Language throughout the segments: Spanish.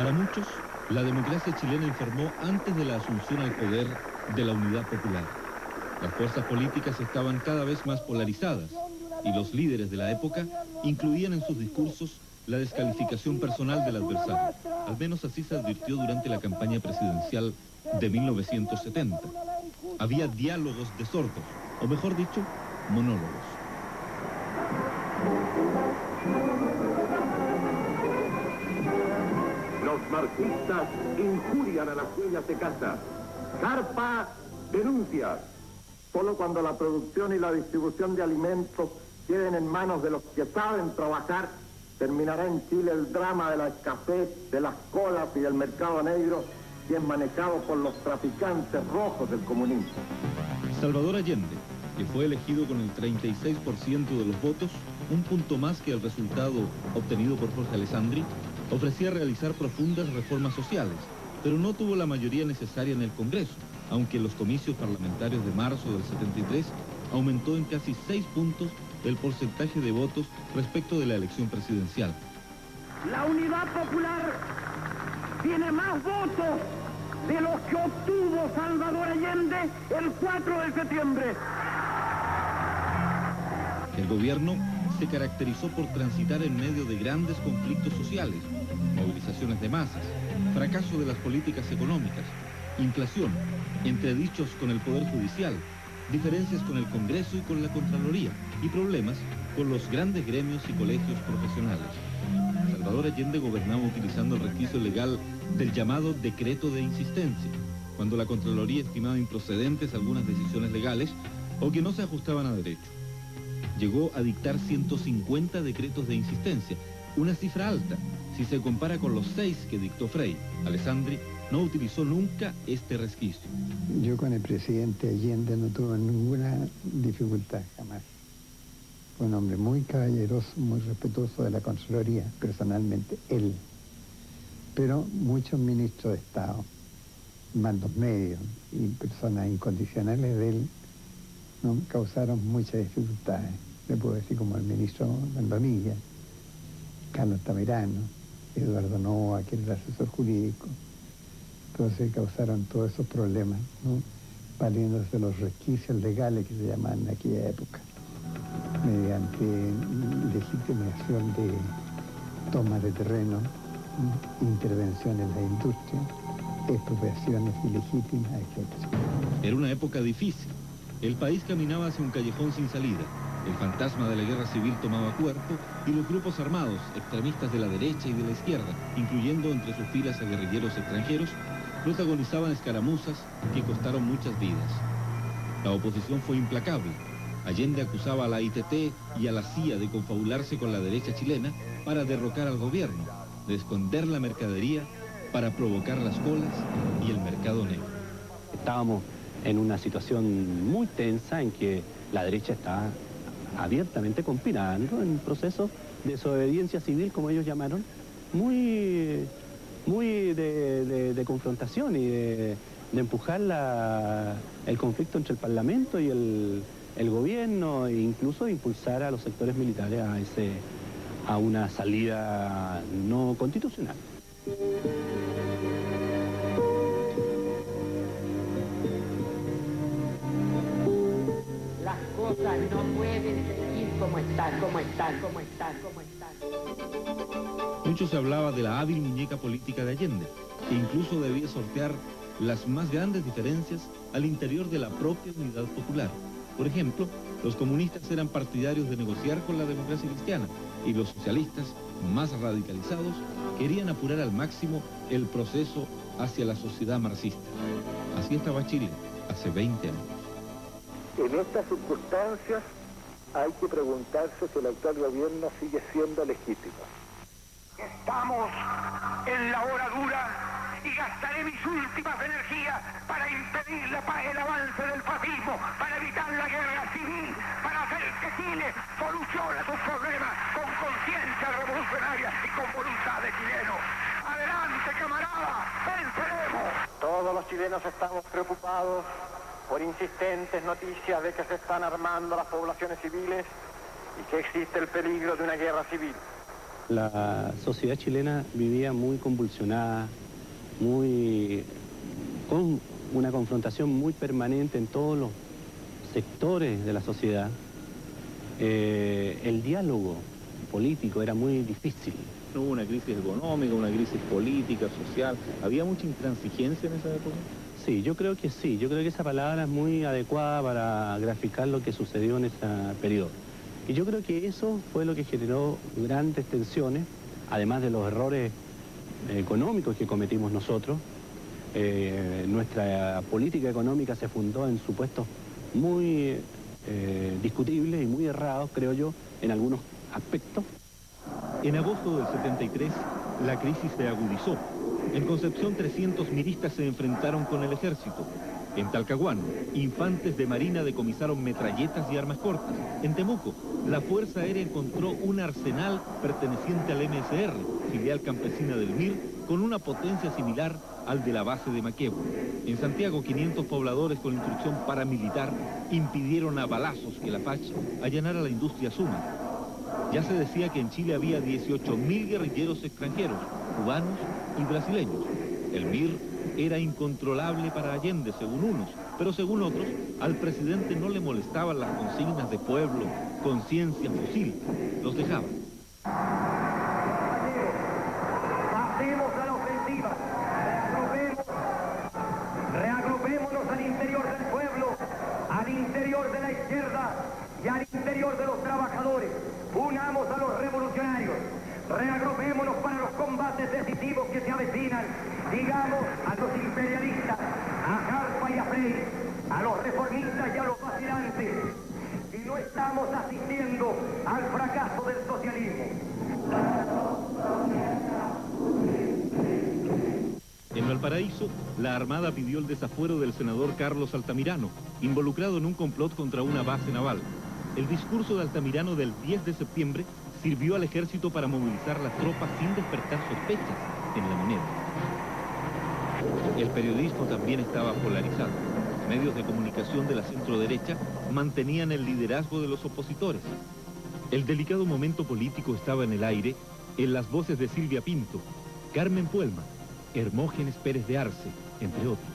Para muchos, la democracia chilena informó antes de la asunción al poder de la Unidad Popular. Las fuerzas políticas estaban cada vez más polarizadas y los líderes de la época incluían en sus discursos la descalificación personal del adversario. Al menos así se advirtió durante la campaña presidencial de 1970. Había diálogos de sordos, o mejor dicho, monólogos. Los marxistas injurian a las dueñas de casa. Carpa denuncia. Solo cuando la producción y la distribución de alimentos queden en manos de los que saben trabajar, terminará en Chile el drama de la escasez, de las colas y del mercado negro, que es manejado por los traficantes rojos del comunismo. Salvador Allende, que fue elegido con el 36% de los votos, un punto más que el resultado obtenido por Jorge Alessandri, ofrecía realizar profundas reformas sociales, pero no tuvo la mayoría necesaria en el Congreso, aunque en los comicios parlamentarios de marzo del 73 aumentó en casi 6 puntos el porcentaje de votos respecto de la elección presidencial. La Unidad Popular tiene más votos de los que obtuvo Salvador Allende el 4 de septiembre. El gobierno se caracterizó por transitar en medio de grandes conflictos sociales, movilizaciones de masas, fracaso de las políticas económicas, inflación, entredichos con el Poder Judicial, diferencias con el Congreso y con la Contraloría, y problemas con los grandes gremios y colegios profesionales. Salvador Allende gobernaba utilizando el resquicio legal del llamado decreto de insistencia, cuando la Contraloría estimaba improcedentes algunas decisiones legales o que no se ajustaban a derecho. Llegó a dictar 150 decretos de insistencia, una cifra alta si se compara con los 6 que dictó Frei. Alessandri no utilizó nunca este resquicio. Yo con el presidente Allende no tuve ninguna dificultad, jamás. Fue un hombre muy caballeroso, muy respetuoso de la Contraloría, personalmente, él. Pero muchos ministros de Estado, mandos medios y personas incondicionales de él, ¿no?, causaron muchas dificultades. Le puedo decir como el ministro Bandonilla, Carlos Tamirano, Eduardo Novoa, que era el asesor jurídico. Entonces causaron todos esos problemas, ¿no?, valiéndose de los resquicios legales que se llamaban en aquella época, mediante legitimación de toma de terreno, intervención en la industria, expropiaciones ilegítimas, etc. Era una época difícil. El país caminaba hacia un callejón sin salida. El fantasma de la guerra civil tomaba cuerpo y los grupos armados, extremistas de la derecha y de la izquierda, incluyendo entre sus filas a guerrilleros extranjeros, protagonizaban escaramuzas que costaron muchas vidas. La oposición fue implacable. Allende acusaba a la ITT y a la CIA de confabularse con la derecha chilena para derrocar al gobierno, de esconder la mercadería para provocar las colas y el mercado negro. Estábamos en una situación muy tensa en que la derecha está abiertamente conspirando en un proceso de desobediencia civil, como ellos llamaron, muy de confrontación y de empujar el conflicto entre el Parlamento y el gobierno, e incluso de impulsar a los sectores militares a una salida no constitucional. Las cosas no pueden seguir como están. Mucho se hablaba de la hábil muñeca política de Allende, que incluso debía sortear las más grandes diferencias al interior de la propia Unidad Popular. Por ejemplo, los comunistas eran partidarios de negociar con la democracia cristiana y los socialistas, más radicalizados, querían apurar al máximo el proceso hacia la sociedad marxista. Así estaba Chile hace 20 años. En estas circunstancias hay que preguntarse si el actual gobierno sigue siendo legítimo. Estamos en la hora dura y gastaré mis últimas energías para impedir el avance del fascismo, para evitar la guerra civil, para hacer que Chile solucione sus problemas con conciencia revolucionaria y con voluntad de chilenos. ¡Adelante, camaradas! ¡Venceremos! Todos los chilenos estamos preocupados por insistentes noticias de que se están armando las poblaciones civiles y que existe el peligro de una guerra civil. La sociedad chilena vivía muy convulsionada, con una confrontación muy permanente en todos los sectores de la sociedad. El diálogo político era muy difícil. Hubo una crisis económica, una crisis política, social. ¿Había mucha intransigencia en esa época? Sí, yo creo que sí. Yo creo que esa palabra es muy adecuada para graficar lo que sucedió en ese periodo. Y yo creo que eso fue lo que generó grandes tensiones, además de los errores económicos que cometimos nosotros. Nuestra política económica se fundó en supuestos muy discutibles y muy errados, creo yo, en algunos aspectos. En agosto del 73, la crisis se agudizó. En Concepción, 300 miristas se enfrentaron con el ejército. En Talcahuano, infantes de marina decomisaron metralletas y armas cortas. En Temuco, la Fuerza Aérea encontró un arsenal perteneciente al MSR, filial campesina del MIR, con una potencia similar al de la base de Maquebo. En Santiago, 500 pobladores con instrucción paramilitar impidieron a balazos que la FACH allanara la industria Suma. Ya se decía que en Chile había 18.000 guerrilleros extranjeros, cubanos y brasileños. El MIR era incontrolable para Allende, según unos, pero según otros, al presidente no le molestaban las consignas de pueblo, conciencia, fusil. Los dejaba. Pasemos a la ofensiva. Reagrupémonos al interior del pueblo, al interior de la izquierda y al interior de los trabajadores. Unamos a los revolucionarios. Reagrupémonos para los combates decisivos que se avecinan. Digamos a los imperialistas, a Jarpa y a Frey, a los reformistas y a los vacilantes, que no estamos asistiendo al fracaso del socialismo. En Valparaíso, la Armada pidió el desafuero del senador Carlos Altamirano, involucrado en un complot contra una base naval. El discurso de Altamirano del 10 de septiembre sirvió al ejército para movilizar las tropas sin despertar sospechas en La Moneda. El periodismo también estaba polarizado. Medios de comunicación de la centroderecha mantenían el liderazgo de los opositores. El delicado momento político estaba en el aire en las voces de Silvia Pinto, Carmen Puelma, Hermógenes Pérez de Arce, entre otros.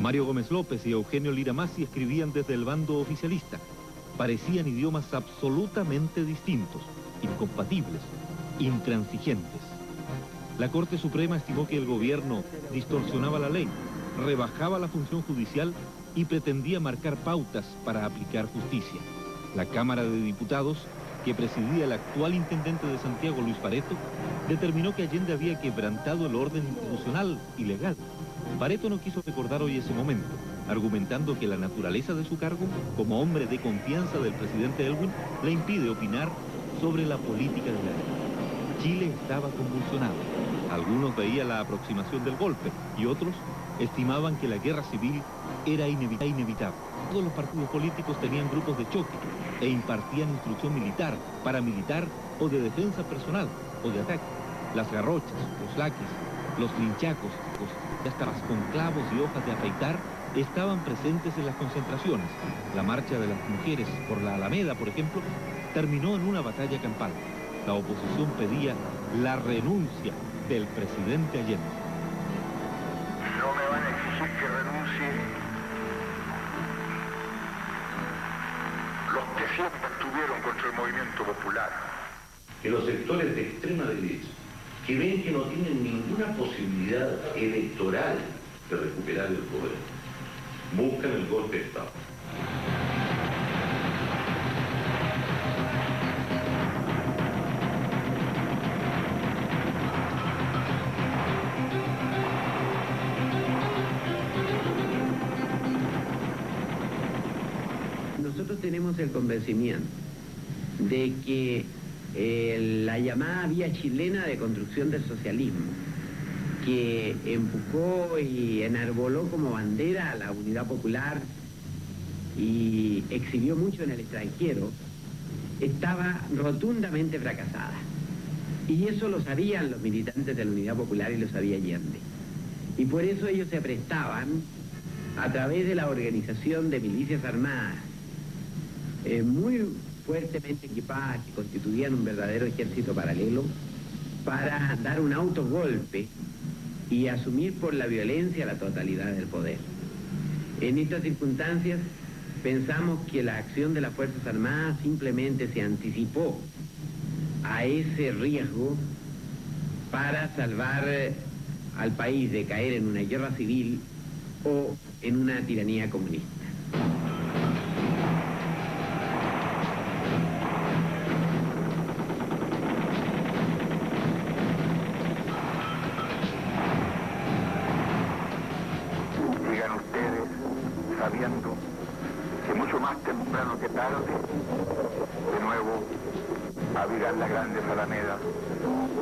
Mario Gómez López y Eugenio Lira Masi escribían desde el bando oficialista. Parecían idiomas absolutamente distintos, incompatibles, intransigentes. La Corte Suprema estimó que el gobierno distorsionaba la ley, rebajaba la función judicial y pretendía marcar pautas para aplicar justicia. La Cámara de Diputados, que presidía el actual intendente de Santiago, Luis Pareto, determinó que Allende había quebrantado el orden institucional y legal. Pareto no quiso recordar hoy ese momento, argumentando que la naturaleza de su cargo, como hombre de confianza del presidente Elwin, le impide opinar sobre la política de la época. Chile estaba convulsionado. Algunos veían la aproximación del golpe y otros estimaban que la guerra civil era inevitable. Todos los partidos políticos tenían grupos de choque e impartían instrucción militar, paramilitar o de defensa personal o de ataque. Las garrochas, los laquis, los linchacos, hasta las con clavos y hojas de afeitar estaban presentes en las concentraciones. La marcha de las mujeres por la Alameda, por ejemplo, terminó en una batalla campal. La oposición pedía la renuncia del presidente Allende. No me van a exigir que renuncie los que siempre estuvieron contra el movimiento popular. Que los sectores de extrema derecha, que ven que no tienen ninguna posibilidad electoral de recuperar el poder, buscan el golpe de Estado. Nosotros tenemos el convencimiento de que la llamada vía chilena de construcción del socialismo, que empujó y enarboló como bandera a la unidad popular y exhibió mucho en el extranjero, estaba rotundamente fracasada. Y eso lo sabían los militantes de la Unidad Popular y lo sabía Allende. Y por eso ellos se prestaban, a través de la organización de milicias armadas, muy fuertemente equipadas que constituían un verdadero ejército paralelo para dar un autogolpe y asumir por la violencia la totalidad del poder. En estas circunstancias pensamos que la acción de las Fuerzas Armadas simplemente se anticipó a ese riesgo para salvar al país de caer en una guerra civil o en una tiranía comunista. Llegan ustedes sabiendo que mucho más temprano que tarde, de nuevo, abrirán las grandes alamedas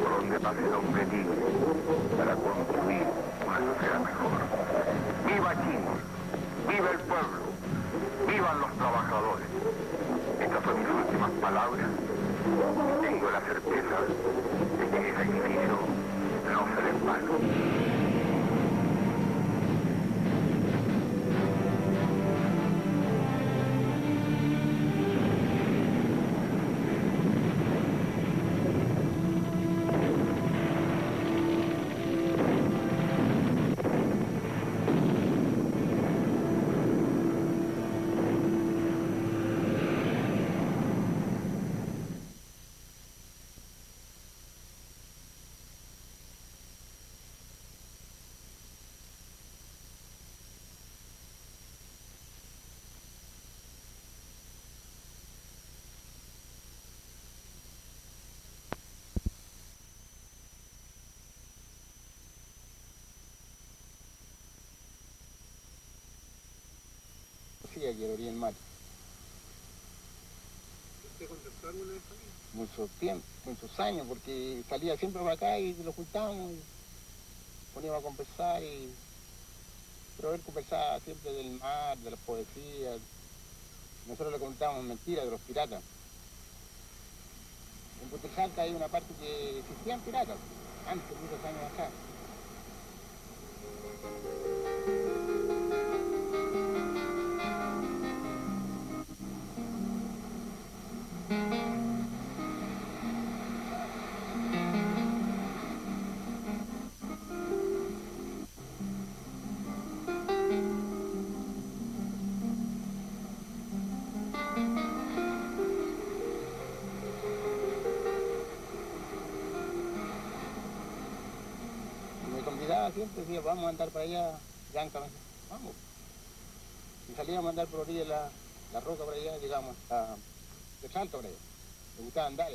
por donde pase el hombre libre para construir una sociedad mejor. ¡Viva Chile! ¡Viva el pueblo! ¡Vivan los trabajadores! Estas son mis últimas palabras. Tengo la certeza de que ese sacrificio no será en vano. Sí, aquí en Oriente Mar. ¿Usted contactó alguna vez con él? Mucho tiempo, muchos años, porque salía siempre para acá y lo juntábamos y poníamos a conversar pero él conversaba siempre del mar, de las poesías. Nosotros le contábamos mentiras de los piratas. En Putelsalta hay una parte que existían piratas, antes, muchos años acá. Siempre decía, vamos a andar para allá, Yanca, vamos. Y salíamos a andar por orilla la roca para allá, llegamos a Salto para allá. Me gustaba andar.